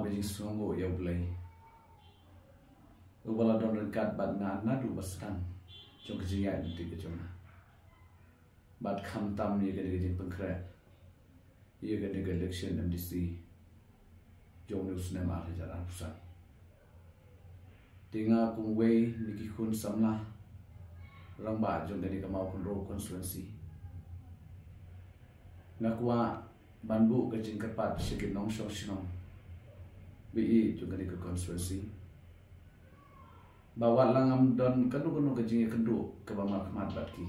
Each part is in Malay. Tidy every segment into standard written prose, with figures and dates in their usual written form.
ke jing songo ya blai wala don ren kat bat na du baskan jong ke jing ya ti ke jong bat kham tam ye ke jing pengkra ye ke election MDC jong news ne ma ke jaran pusan tinga kung wei niki kun samla rang ba jong ke ka mau kun ro constituency ngakwa banbu ke jing kapat sikit nong shong shinong bi jong ke constituency bawa langam don kanu ke jing kendu ke bama khmat bat ki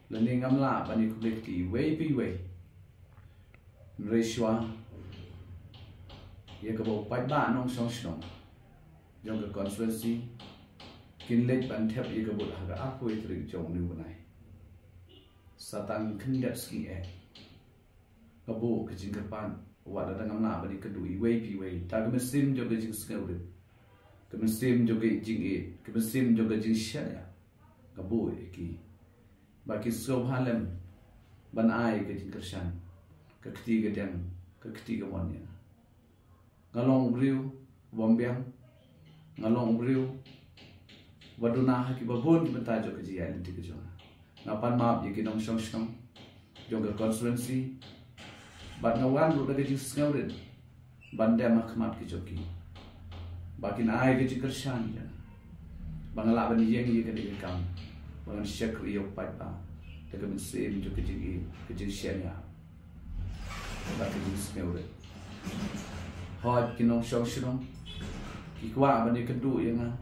leni ngamla bani kubek ki wei pi wei Reshwa ye ke bo pai ba nong shong shinong jong ke constituency kinlet ban thep ye ke bo ha ga apoi tri jong ni bunai satang kendat ski kabo ke jing kapan wada dangam na bani kedu wei pi wei ta ke mesin jo ke jing skau ke mesin jo ke jing ke mesin jo ke jing shaya kabo ki baki so halem ban ai ke jing kershan ke ketiga dem ke ketiga monya ngalong briu bombyang ngalong briu waduna ha ki babon ki banta jo ke ji ai ti ke jo ngapan map ye ki nong shong shong jong ke constituency bat ngawan ru ke jing skau rin banda makmat ki joki bakin ai ke jing kershan ja bangala bani yeng ye ke de kam bangan syek ri yo pat ba de ke mesin jo ke jing shenya ba ke jing skau rin hot ki nong shong shong ki kwa bani kedu ye nga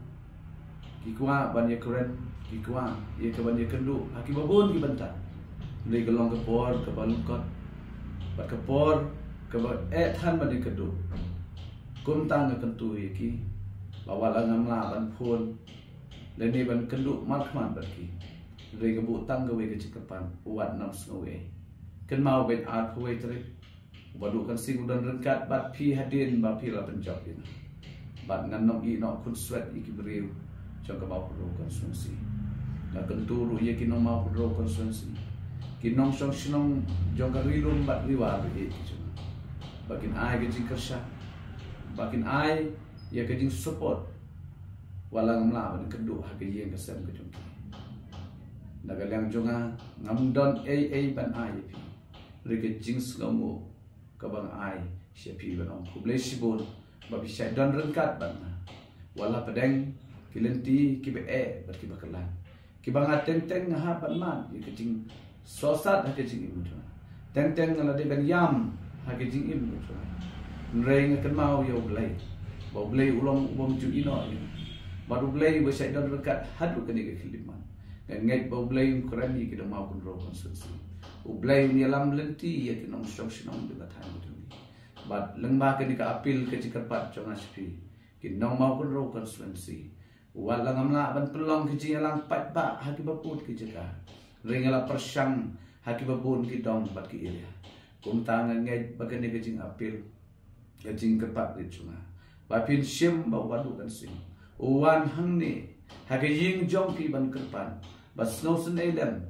ki kwa bani keren ki kwa ye ke bani kedu aki babon ki banta le ke long ke por ke balukot bat ke por ke than bani kedu kum tang ke kentu ye ki bawa langam la ban phon le ni ban kedu mat khman bat ki le ke bu tang ke we ke cikapan uat nam snowe ken mau bet art we tri wadu kan sing udan rengkat bat pi hadin ba pi la penjop ini bat ngan nom i no kun sweat iki beriu jong ke mau pro konstitusi la kentu ru ye ki no mau pro konstitusi ki nong shong shinong jong ka rilum bat riwa be ki bakin ai ke jing kersha bakin ai ye ke jing support walang mla ban kedu ha ke yeng ke sem ke jong naga lang jonga ngam don ai ban ai pi re ke jing slomo ka bang ai she pi ban on kuble shibon ba bi sha don rengkat ban wala pedeng kilenti ki be bat ki bakalan ki bang ateng teng ha ban man ye ke jing sosat ha ke jing imu tu teng teng ngala de ben yam ha ke jing imu tu reng ke mau yo blai bo blai ulong bom ju ino ba du blai bo sai don rekat hadu ke ni ke khiliman ngai bo blai kuran ni ke do mau kun ro konstitusi u blai ni lam lenti ye ke nong shok shinong de bathan tu ni ba lengba ke ni ka apil ke jikapat chonga spi ki nong mau kun ro konstitusi wala ngamla ban pelong ki jing lang pat ba haki baput ki jaka ringala persang haki babun ki dong bat ki area kum tangan ngai bagane ke jing apil ke jing kepat ri chunga ba pin sim ba wadu kan sing uwan hang ni haki ying jong ki ban kerpan ba snow sen elem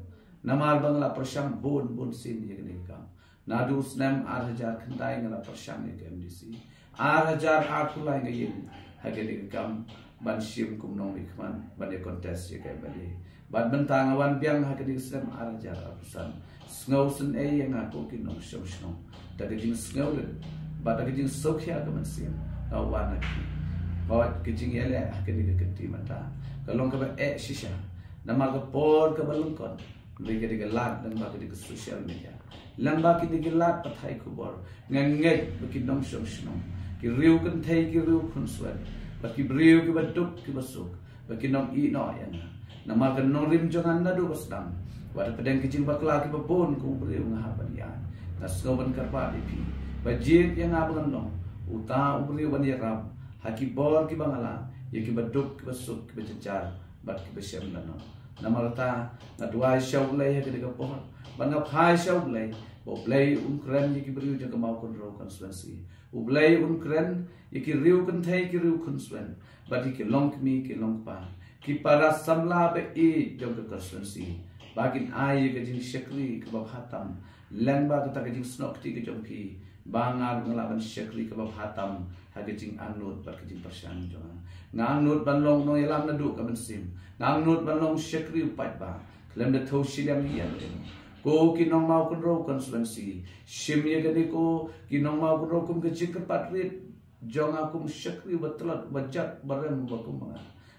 namal bangla persang bon sin ye ne kam nadu snam 8000 khandai ngala persang ne ke MDC 8000 athulai ngai yin haki ne kam ban sim kum nong ikman ban contest ye kai bali ban bentang awan biang ha kedik sem arajar apusan snow sen yang aku ki nong shong shong ta ke jing snow le ba ta ke jing sokhya ka man sim awan ki ba ke jing ele ha kedik ke ti mata kalong ka ba shisha namal ka por ka balung kon le ke dik lat dan ba ke dik social media lamba ki dik lat pathai khubor nganget ki nong shong shong ki riu kan thai ki riu khun swat baki beriu ki baduk ki basuk baki nom i no ya nama kan no rim jangan nadu basdam wada pedang kicing bakla ki babon ku beriu ngahaban ya nasgo ban karpa dipi bajit yang abang no uta beriu ban ya rab haki bor ki bangala ye ki baduk ki basuk ki becacar bat ki besem no nama lata ngadwa shaw lay ha ki ka pohon bangap hai shaw lay bo play kren ye ki beriu jang mau kon ro konstitusi ublay kren iki riu kan thai ki riu khun swen bati ki long mi ki long pa ki para samla be e jong ka konstitusi bakin ai ke jing shekri ke ba khatam lang ba ka ta ke jing snok ti ke jong ki bangar ngelaban syekri ke bab hatam hagajing anut bat kejing persyang jonga nganut banlong no yalam nadu ka bensim nganut banlong syekri upat ba klem de thau silam yan ko kinong mau kunro konsulensi sim ye gani ko kinong mau kunro kum kejing patrit jonga kum syekri batlat bajat barem bakum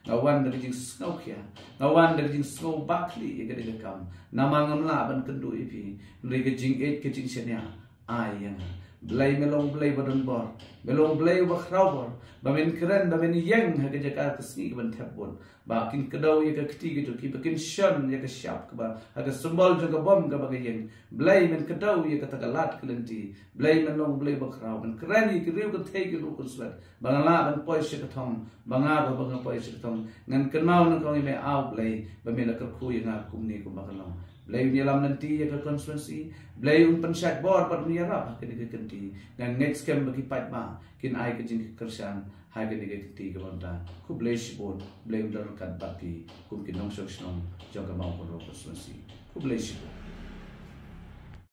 ngawan dari jing snow kia ngawan dari jing snow bakli ye gani kam namang ngla ban kendu ipi nri kejing et kejing senya ayang belai melong belai badan bor melong belai bakrau bor bamen keren bamen yang ha kejaka kesni ban thapon bakin kedau ye ka keti gitu ki bakin shan ye ka syap ka ba ha ka sembol juga bom ka bagai yang belai men kedau ye ka tagalat kelenti belai melong belai bakrau men keren ye kriu ka thai ki lu kuslat bangala ban poi se ka thong banga ba banga poi se ka thong ngan kenau nang kong me au belai bamen ka khu ye nga kumni ku bakalong belai nyelam nanti ya ke konstitusi belai pensat bor pat menyerap ke ke kenti dan next kem bagi pat ma kin ai ke jing kersan hai ke ke kenti ke banta ku belai sibon belai undar kan papi kum kin nong sok snong jong ka mau ko konstitusi ku belai sibon